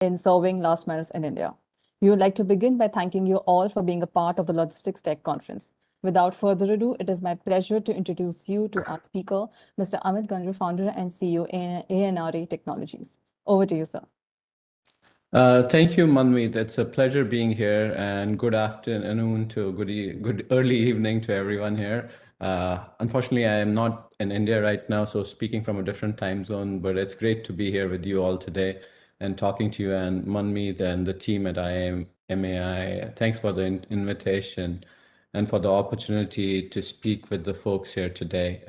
in serving last miles in India. We would like to begin by thanking you all for being a part of the Logistics Tech Conference. Without further ado, it is my pleasure to introduce you to our speaker, Mr. Amit Ganjoo, founder and CEO in ANRA Technologies. Over to you, sir. Thank you, Manmeet. It's a pleasure being here, and good afternoon to good early evening to everyone here. Unfortunately, I am not in India right now, so speaking from a different time zone, but it's great to be here with you all today and talking to you and Manmeet and the team at IMAI. Thanks for the invitation and for the opportunity to speak with the folks here today.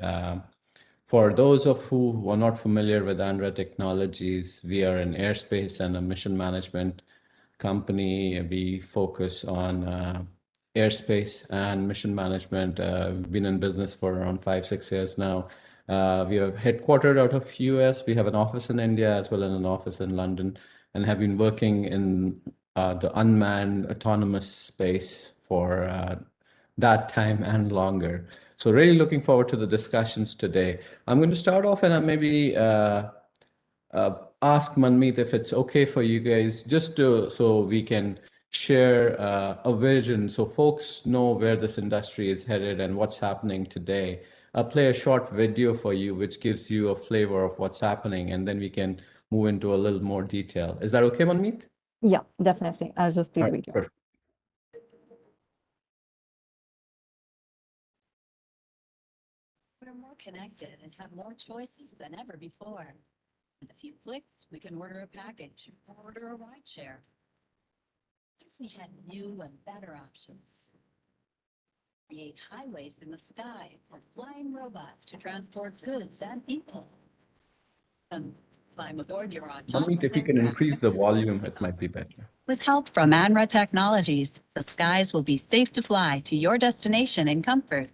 For those of who are not familiar with ANRA Technologies, we are an airspace and a mission management company. We focus on airspace and mission management. We've been in business for around 5-6 years now. We are headquartered out of US. We have an office in India as well as an office in London, and have been working in the unmanned autonomous space for that time and longer. So really looking forward to the discussions today. I'm going to start off and maybe ask Manmeet if it's okay for you guys, just so we can share a vision so folks know where this industry is headed and what's happening today. I'll play a short video for you, which gives you a flavor of what's happening, and then we can move into a little more detail. Is that okay, Manmeet? Yeah, definitely. I'll just play the video. Perfect. We're more connected and have more choices than ever before. With a few clicks, we can order a package or order a ride share. If we had new and better options, create highways in the sky for flying robots to transport goods and people. Climb aboard your autonomous Manmeet, if you can increase the volume, it might be better. With help from ANRA Technologies, the skies will be safe to fly to your destination in comfort.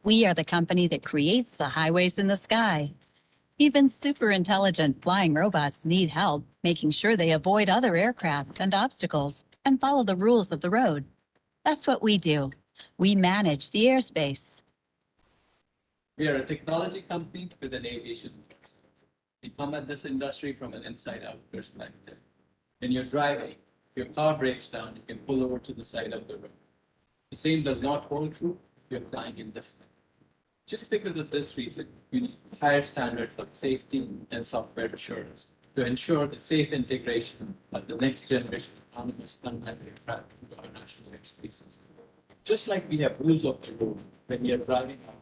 We are the company that creates the highways in the sky. Even super intelligent flying robots need help making sure they avoid other aircraft and obstacles and follow the rules of the road. That's what we do. We manage the airspace. We are a technology company with an aviation mindset. We come at this industry from an inside-out perspective. When you're driving, if your car breaks down, you can pull over to the side of the road. The same does not hold true if you're flying in this way. Just because of this reason, you need higher standards of safety and software assurance to ensure the safe integration of the next generation autonomous unmanned aircraft into our national airspace system. Just like we have rules of the road when we are driving our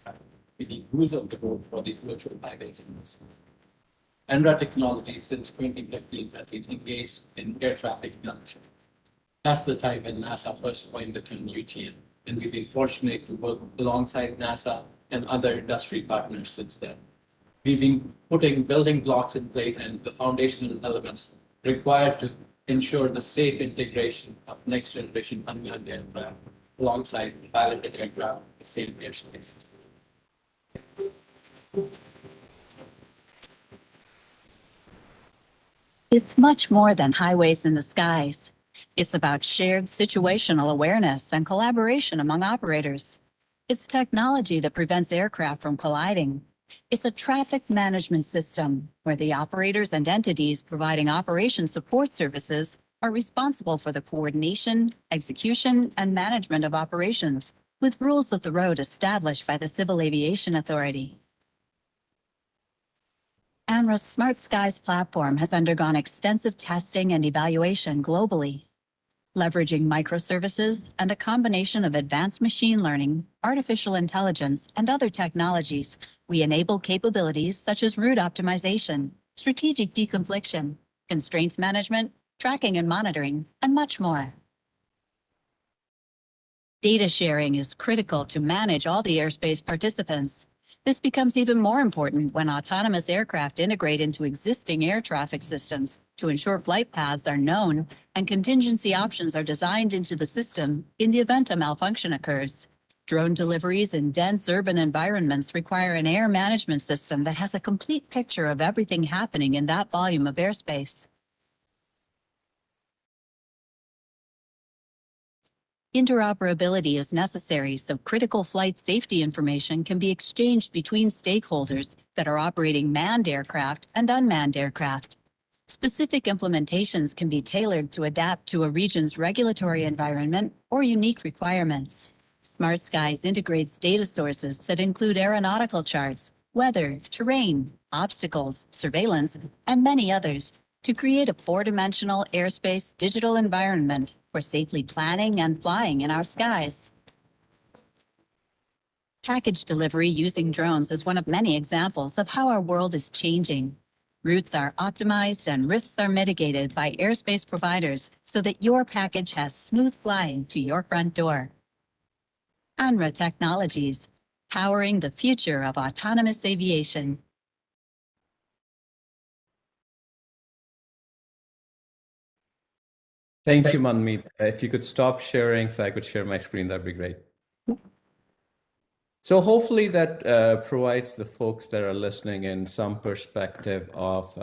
aircraft, we need rules of the road for these virtual highways in this. ANRA Technology since 2015 has been engaged in air traffic management. That's the time when NASA first coined the term UTM, and we've been fortunate to work alongside NASA and other industry partners since then. We've been putting building blocks in place and the foundational elements required to ensure the safe integration of next generation unmanned aircraft alongside piloted aircraft in the same airspace. It's much more than highways in the skies. It's about shared situational awareness and collaboration among operators. It's technology that prevents aircraft from colliding. It's a traffic management system where the operators and entities providing operation support services are responsible for the coordination, execution, and management of operations, with rules of the road established by the Civil Aviation Authority. ANRA's Smart Skies platform has undergone extensive testing and evaluation globally. Leveraging microservices and a combination of advanced machine learning, artificial intelligence, and other technologies, we enable capabilities such as route optimization, strategic deconfliction, constraints management, tracking and monitoring, and much more. Data sharing is critical to manage all the airspace participants. This becomes even more important when autonomous aircraft integrate into existing air traffic systems to ensure flight paths are known and contingency options are designed into the system in the event a malfunction occurs. Drone deliveries in dense urban environments require an air management system that has a complete picture of everything happening in that volume of airspace. Interoperability is necessary so critical flight safety information can be exchanged between stakeholders that are operating manned aircraft and unmanned aircraft. Specific implementations can be tailored to adapt to a region's regulatory environment or unique requirements. Smart Skies integrates data sources that include aeronautical charts, weather, terrain, obstacles, surveillance, and many others to create a four-dimensional airspace digital environment for safely planning and flying in our skies. Package delivery using drones is one of many examples of how our world is changing. Routes are optimized and risks are mitigated by airspace providers so that your package has smooth flying to your front door. ANRA Technologies, powering the future of autonomous aviation. Thank you, Manmeet. If you could stop sharing so I could share my screen, that'd be great. So hopefully that provides the folks that are listening in some perspective of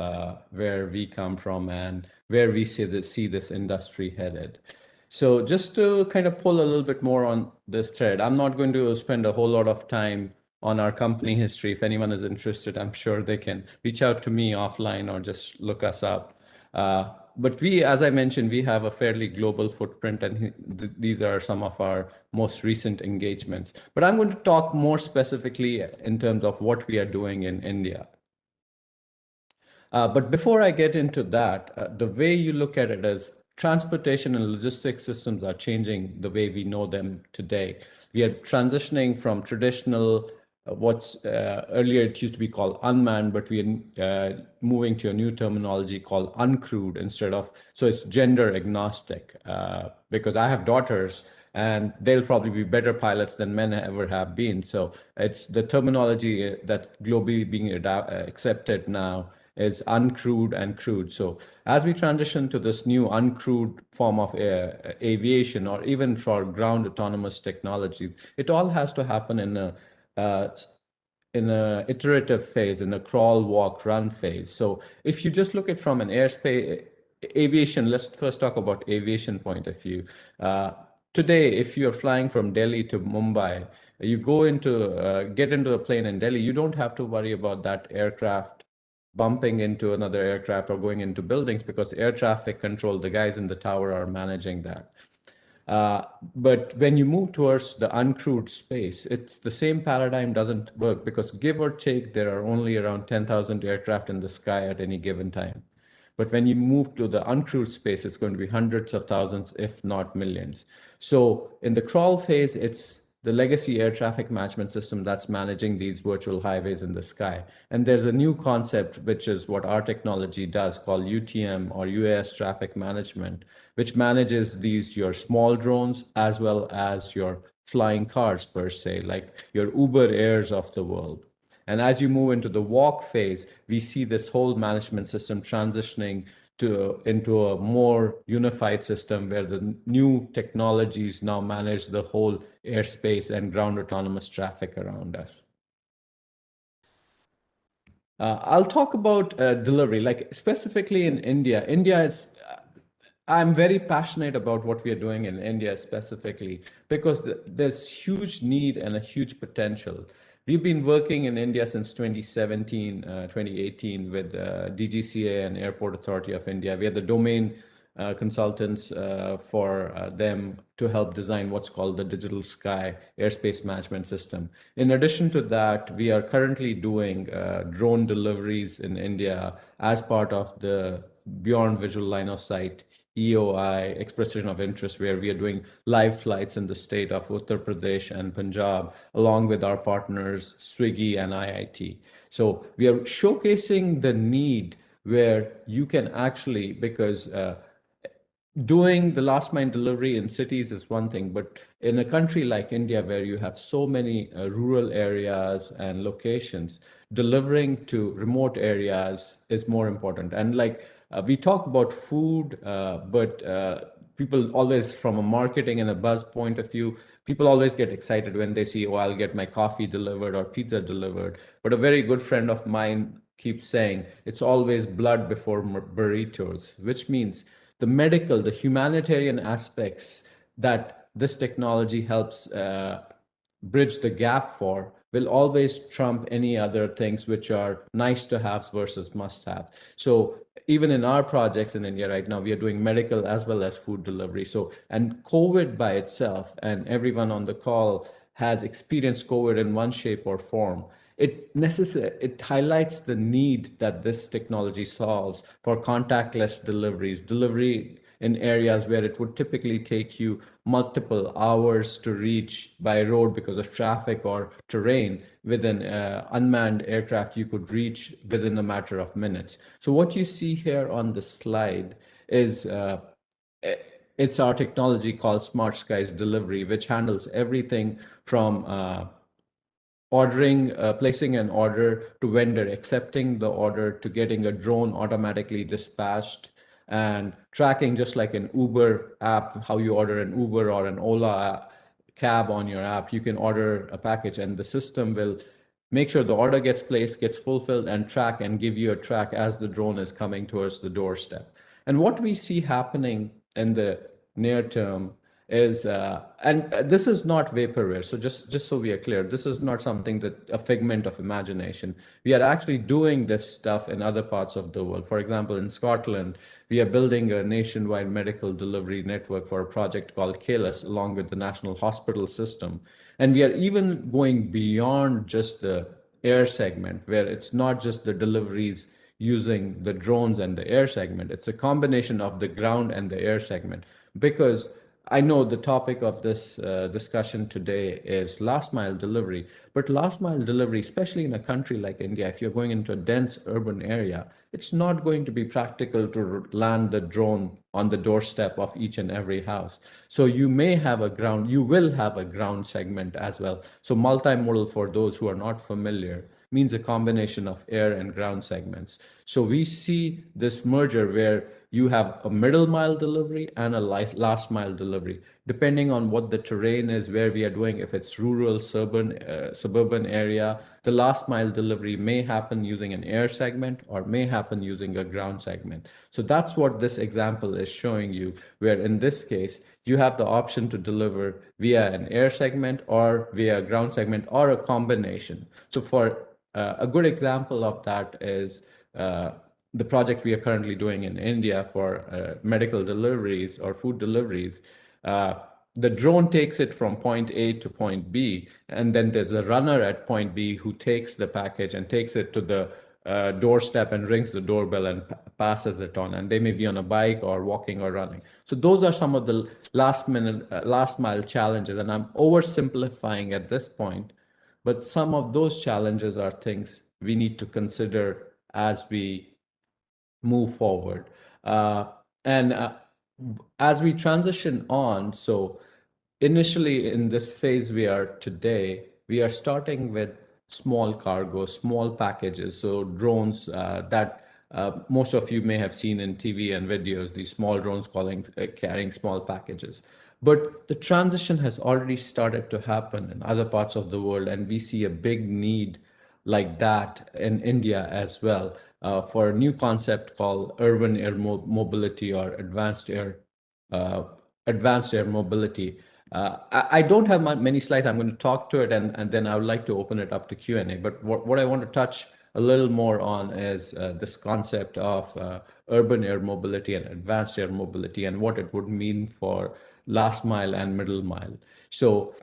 where we come from and where we see this industry headed. So just to kind of pull a little bit more on this thread, I'm not going to spend a whole lot of time on our company history. If anyone is interested, I'm sure they can reach out to me offline or just look us up. But we, as I mentioned, we have a fairly global footprint, and these are some of our most recent engagements. But I'm going to talk more specifically in terms of what we are doing in India. But before I get into that, the way you look at it is transportation and logistics systems are changing the way we know them today. We are transitioning from traditional, what's earlier it used to be called unmanned, but we are moving to a new terminology called uncrewed instead of, so it's gender agnostic, because I have daughters and they'll probably be better pilots than men ever have been. So it's the terminology that globally being accepted now is uncrewed and crewed. So as we transition to this new uncrewed form of aviation, or even for ground autonomous technologies, it all has to happen in a iterative phase, in a crawl, walk, run phase. So if you just look at from an airspace aviation, let's first talk about aviation point of view. Today, if you're flying from Delhi to Mumbai, you go into get into a plane in Delhi, you don't have to worry about that aircraft bumping into another aircraft or going into buildings, because air traffic control, the guys in the tower are managing that. But when you move towards the uncrewed space, it's the same paradigm doesn't work, because give or take, there are only around 10,000 aircraft in the sky at any given time. But when you move to the uncrewed space, it's going to be hundreds of thousands, if not millions. So in the crawl phase, it's the legacy air traffic management system that's managing these virtual highways in the sky. And there's a new concept, which is what our technology does, called UTM, or UAS traffic management, which manages these, your small drones, as well as your flying cars per se, like your Uber Airs of the world. And as you move into the walk phase, we see this whole management system transitioning into a more unified system where the new technologies now manage the whole airspace and ground autonomous traffic around us. I'll talk about delivery, like specifically in India. I'm very passionate about what we are doing in India specifically, because there's huge need and a huge potential. We've been working in India since 2017, 2018 with DGCA and Airport Authority of India. We are the domain consultants for them to help design what's called the Digital Sky Airspace Management System. In addition to that, we are currently doing drone deliveries in India as part of the Beyond Visual Line of Sight EOI, expression of interest, where we are doing live flights in the state of Uttar Pradesh and Punjab, along with our partners, Swiggy and IIT. So we are showcasing the need where you can actually, because doing the last mile delivery in cities is one thing, but in a country like India, where you have so many rural areas and locations, delivering to remote areas is more important. And like we talk about food, but people always, from a marketing and a buzz point of view, people always get excited when they see, oh, I'll get my coffee delivered or pizza delivered. But a very good friend of mine keeps saying, it's always blood before burritos, which means the medical, the humanitarian aspects that this technology helps bridge the gap for will always trump any other things which are nice to have versus must have. So even in our projects in India right now, we are doing medical as well as food delivery. So, and COVID by itself, and everyone on the call has experienced COVID in one shape or form. It highlights the need that this technology solves for contactless delivery in areas where it would typically take you multiple hours to reach by road because of traffic or terrain. With an unmanned aircraft, you could reach within a matter of minutes. So what you see here on the slide is it's our technology called Smart Skies Delivery, which handles everything from placing an order to vendor accepting the order to getting a drone automatically dispatched and tracking, just like an Uber app, how you order an Uber or an Ola cab on your app. You can order a package and the system will make sure the order gets placed, gets fulfilled, and track and give you a track as the drone is coming towards the doorstep. And what we see happening in the near term is, and this is not vaporware. So just so we are clear, this is not something that a figment of imagination. We are actually doing this stuff in other parts of the world. For example, in Scotland, we are building a nationwide medical delivery network for a project called CALUS, along with the National Hospital System. And we are even going beyond just the air segment, where it's not just the deliveries using the drones and the air segment. It's a combination of the ground and the air segment. Because I know the topic of this discussion today is last mile delivery, but last mile delivery, especially in a country like India, if you're going into a dense urban area, it's not going to be practical to land the drone on the doorstep of each and every house. So you will have a ground segment as well. So multimodal, for those who are not familiar, means a combination of air and ground segments. So we see this merger where you have a middle mile delivery and a last mile delivery, depending on what the terrain is, where we are doing. If it's rural, suburban area, the last mile delivery may happen using an air segment or may happen using a ground segment. So that's what this example is showing you, where in this case, you have the option to deliver via an air segment or via a ground segment or a combination. So for a good example of that is the project we are currently doing in India for medical deliveries or food deliveries. The drone takes it from point A to point B, and then there's a runner at point B who takes the package and takes it to the doorstep and rings the doorbell and passes it on. And they may be on a bike or walking or running. So those are some of the last mile challenges. And I'm oversimplifying at this point, but some of those challenges are things we need to consider as we move forward. And as we transition on, so initially in this phase we are today, we are starting with small cargo, small packages. So drones that most of you may have seen in TV and videos, these small drones carrying small packages. But the transition has already started to happen in other parts of the world, and we see a big need like that in India as well, for a new concept called urban air mobility or uh, advanced air mobility. I don't have many slides. I'm going to talk to it, and then I would like to open it up to Q&A. But what I want to touch a little more on is this concept of urban air mobility and advanced air mobility and what it would mean for last mile and middle mile. So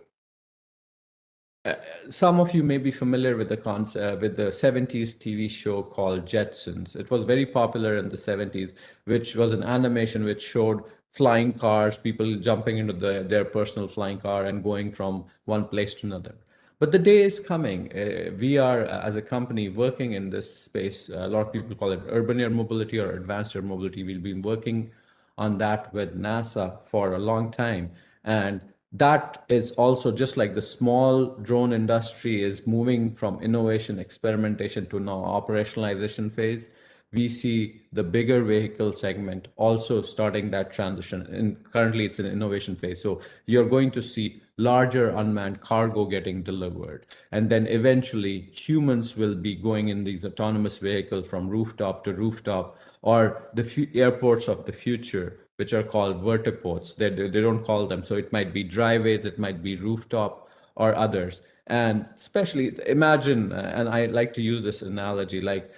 some of you may be familiar with the concept with the 70s TV show called Jetsons. It was very popular in the 70s, which was an animation which showed flying cars, people jumping into their personal flying car and going from one place to another. But the day is coming. We are, as a company, working in this space. A lot of people call it urban air mobility or advanced air mobility. We've been working on that with NASA for a long time. And that is also just like the small drone industry is moving from innovation, experimentation to now operationalization phase. We see the bigger vehicle segment also starting that transition. And currently it's an innovation phase. So you're going to see larger unmanned cargo getting delivered. And then eventually humans will be going in these autonomous vehicles from rooftop to rooftop, or the airports of the future, which are called vertiports. They don't call them. So it might be driveways, it might be rooftop or others. And especially imagine, and I like to use this analogy, like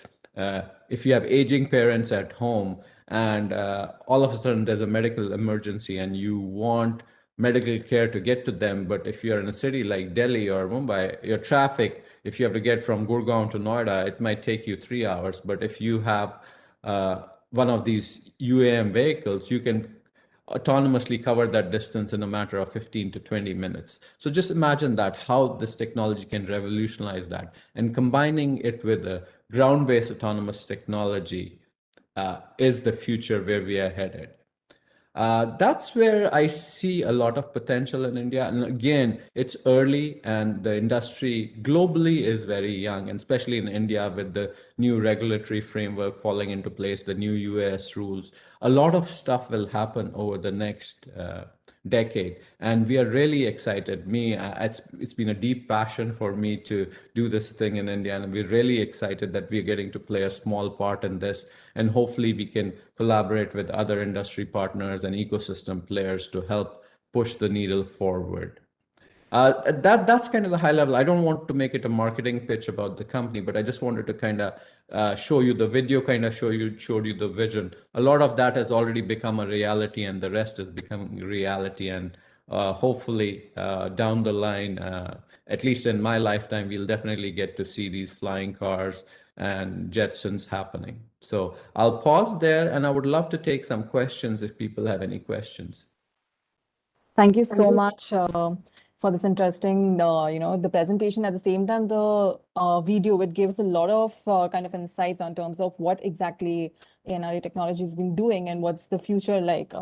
if you have aging parents at home and all of a sudden there's a medical emergency and you want medical care to get to them. But if you're in a city like Delhi or Mumbai, your traffic, if you have to get from Gurgaon to Noida, it might take you 3 hours. But if you have one of these UAM vehicles, you can autonomously cover that distance in a matter of 15 to 20 minutes. So just imagine that, how this technology can revolutionize that. And combining it with a ground-based autonomous technology is the future where we are headed. That's where I see a lot of potential in India. And again, it's early and the industry globally is very young, and especially in India with the new regulatory framework falling into place, the new US rules. A lot of stuff will happen over the next decade, and we are really excited. It's been a deep passion for me to do this thing in India, and we're really excited that we're getting to play a small part in this, and hopefully we can collaborate with other industry partners and ecosystem players to help push the needle forward. That's kind of the high level. I don't want to make it a marketing pitch about the company, but I just wanted to kind of show you the video, kind of showed you the vision. A lot of that has already become a reality, and the rest is becoming reality. And hopefully, down the line, at least in my lifetime, we'll definitely get to see these flying cars and Jetsons happening. So I'll pause there, and I would love to take some questions if people have any questions. Thank you so much for this interesting, the presentation. At the same time, the video, it gives a lot of kind of insights on terms of what exactly ANRA technology has been doing and what's the future like.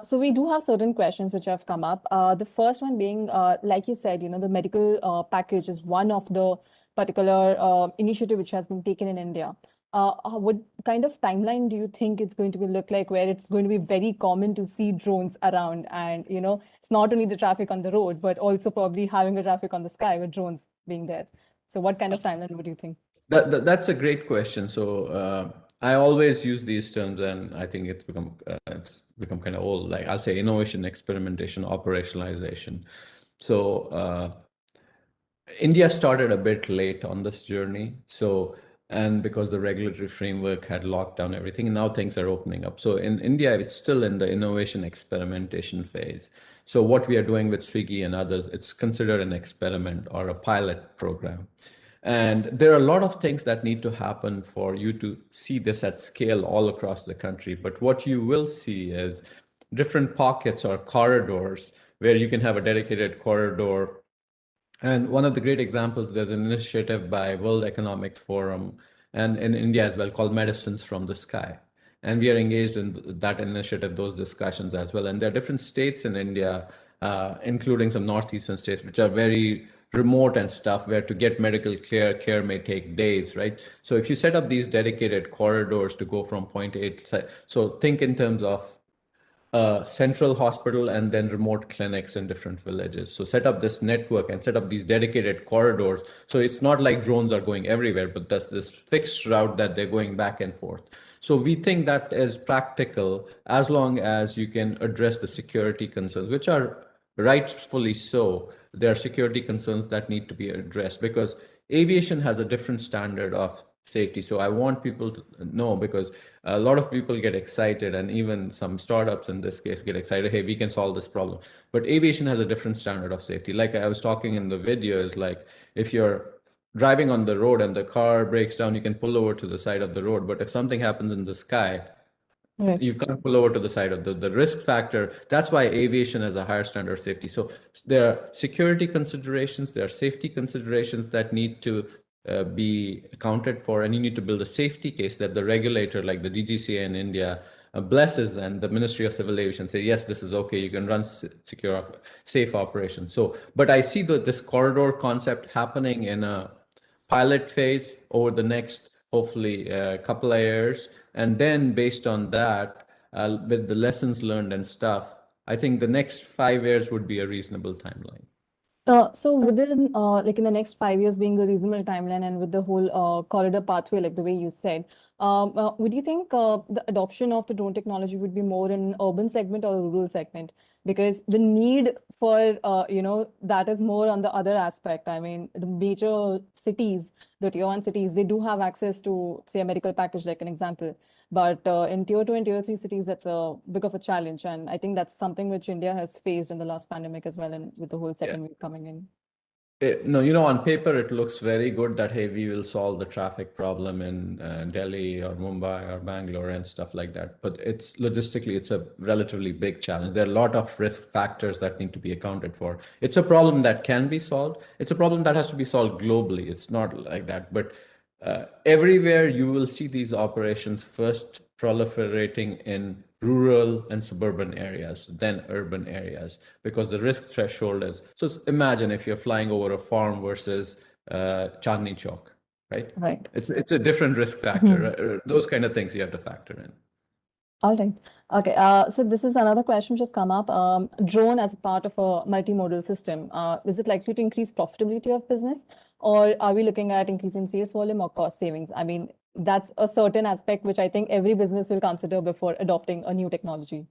So we do have certain questions which have come up. The first one being, like you said, the medical package is one of the particular initiative which has been taken in India. What kind of timeline do you think it's going to be look like, where it's going to be very common to see drones around, and it's not only the traffic on the road but also probably having a traffic on the sky with drones being there? So what kind of timeline would you think? That's a great question. So I always use these terms, and I think it's become kind of old. Like I'll say innovation, experimentation, operationalization. So India started a bit late on this journey. So, and because the regulatory framework had locked down everything, and now things are opening up. So in India, it's still in the innovation experimentation phase. So what we are doing with Swiggy and others, it's considered an experiment or a pilot program. And there are a lot of things that need to happen for you to see this at scale all across the country. But what you will see is different pockets or corridors where you can have a dedicated corridor. And one of the great examples, there's an initiative by World Economic Forum and in India as well called Medicines from the Sky. And we are engaged in that initiative, those discussions as well. And there are different states in India, including some northeastern states, which are very remote and stuff, where to get medical care may take days, right? So if you set up these dedicated corridors to go from point A to, so think in terms of central hospital and then remote clinics in different villages. So set up this network and set up these dedicated corridors. So it's not like drones are going everywhere, but there's this fixed route that they're going back and forth. So we think that is practical as long as you can address the security concerns, which are rightfully so. There are security concerns that need to be addressed because aviation has a different standard of safety. So I want people to know, because a lot of people get excited, and even some startups in this case get excited, hey, we can solve this problem. But aviation has a different standard of safety. Like I was talking in the video, is like if you're driving on the road and the car breaks down, you can pull over to the side of the road. But if something happens in the sky, Right. you can't pull over to the side of the risk factor. That's why aviation has a higher standard of safety. So there are security considerations, there are safety considerations that need to be accounted for, and you need to build a safety case that the regulator, like the DGCA in India, blesses, and the Ministry of Civil Aviation say, yes, this is okay, you can run secure, safe operations. So, but I see this corridor concept happening in a pilot phase over the next, hopefully, couple of years. And then based on that, with the lessons learned and stuff, I think the next 5 years would be a reasonable timeline. So within like in the next 5 years being a reasonable timeline and with the whole corridor pathway, like the way you said, would you think the adoption of the drone technology would be more in urban segment or a rural segment? Because the need for that is more on the other aspect. I mean, the major cities, the tier one cities, they do have access to say a medical package, like an example. But in tier two and tier three cities, that's a big of a challenge. And I think that's something which India has faced in the last pandemic as well, and with the whole Yeah. second wave coming in. No, on paper, it looks very good that, hey, we will solve the traffic problem in Delhi or Mumbai or Bangalore and stuff like that. But it's logistically, it's a relatively big challenge. There are a lot of risk factors that need to be accounted for. It's a problem that can be solved. It's a problem that has to be solved globally. It's not like that. But everywhere you will see these operations first proliferating in rural and suburban areas, then urban areas, because the risk threshold is. So imagine if you're flying over a farm versus Chandni Chowk, right? Right. It's a different risk factor. Mhm. Those kind of things you have to factor in. All right. Okay. So this is another question just come up. Drone as a part of a multimodal system, is it likely to increase profitability of business, or are we looking at increasing sales volume or cost savings? I mean, that's a certain aspect which I think every business will consider before adopting a new technology.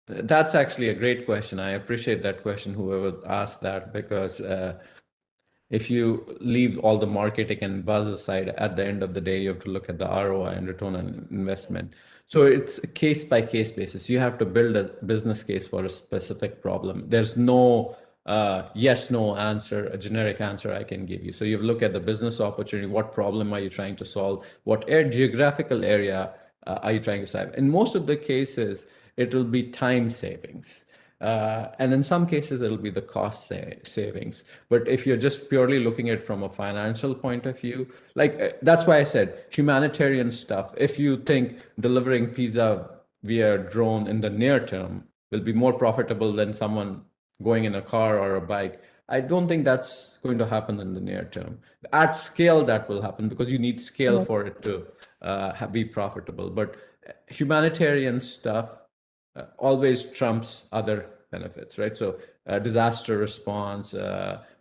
That's actually a great question. I appreciate that question, whoever asked that, because if you leave all the marketing and buzz aside, at the end of the day, you have to look at the ROI and return on investment. So it's a case by case basis. You have to build a business case for a specific problem. There's no yes, no answer, a generic answer I can give you. So you look at the business opportunity. What problem are you trying to solve? What geographical area are you trying to solve? In most of the cases, it will be time savings. And in some cases, it'll be the cost savings. But if you're just purely looking at it from a financial point of view, like that's why I said humanitarian stuff. If you think delivering pizza via drone in the near term will be more profitable than someone going in a car or a bike, I don't think that's going to happen in the near term. At scale, that will happen because you need scale Right. for it to be profitable. But humanitarian stuff always trumps other benefits, right? So disaster response,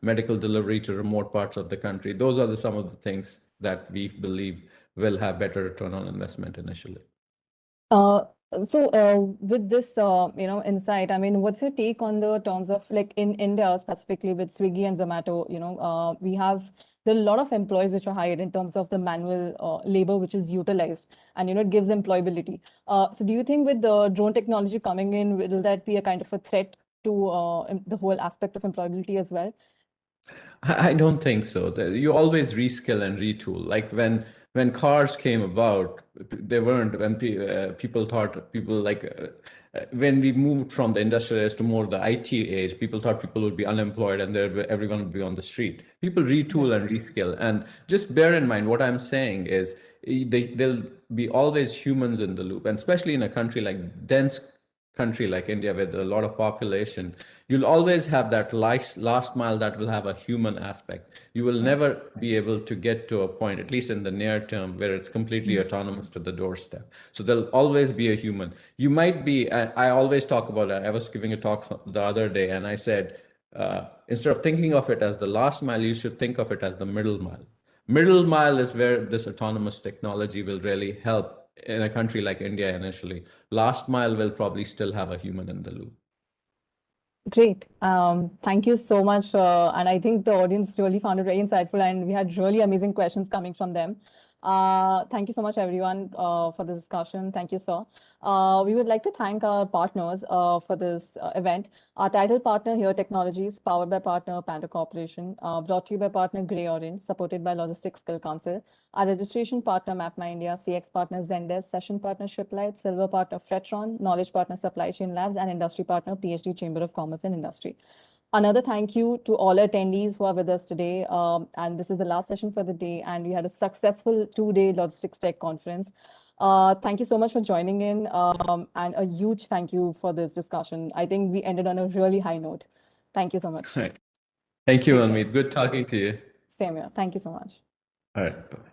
medical delivery to remote parts of the country, those are some of the things that we believe will have better return on investment initially. Uh, with this, insight, I mean, what's your take on the terms of like in India specifically with Swiggy and Zomato? We have there are a lot of employees which are hired in terms of the manual labor which is utilized, and it gives employability. So, do you think with the drone technology coming in, will that be a kind of a threat to the whole aspect of employability as well? I don't think so. You always reskill and retool. Like when cars came about, they weren't when people thought people like when we moved from the industrial age to more the IT age, people thought people would be unemployed and everyone would be on the street. People Right. retool and reskill. And just bear in mind what I'm saying is there'll be always humans in the loop, and especially in a country like dense country like India with a lot of population, you'll always have that last mile that will have a human aspect. You will Right. never be able to get to a point, at least in the near term, where it's completely Mm. autonomous to the doorstep. So there'll always be a human. You might be, I always talk about it. I was giving a talk the other day and I said, instead of thinking of it as the last mile, you should think of it as the middle mile. Middle mile is where this autonomous technology will really help in a country like India initially. Last mile will probably still have a human in the loop. Great. Thank you so much. And I think the audience really found it very insightful, and we had really amazing questions coming from them. Thank you so much, everyone, for this discussion. Thank you, sir. We would like to thank our partners for this event. Our title partner here, Technologies, powered by partner Panda Corporation, brought to you by partner Grey Orange, supported by Logistics Skill Council. Our registration partner, MapMyIndia, CX partner Zendesk, session partner Shiplight, silver partner Fretron, knowledge partner Supply Chain Labs, and industry partner PhD Chamber of Commerce and Industry. Another thank you to all attendees who are with us today. And this is the last session for the day, and we had a successful 2-day logistics tech conference. Thank you so much for joining in, and a huge thank you for this discussion. I think we ended on a really high note. Thank you so much. Right. Thank you, Take care. Amit. Good talking to you. Same here. Thank you so much. All right. Bye.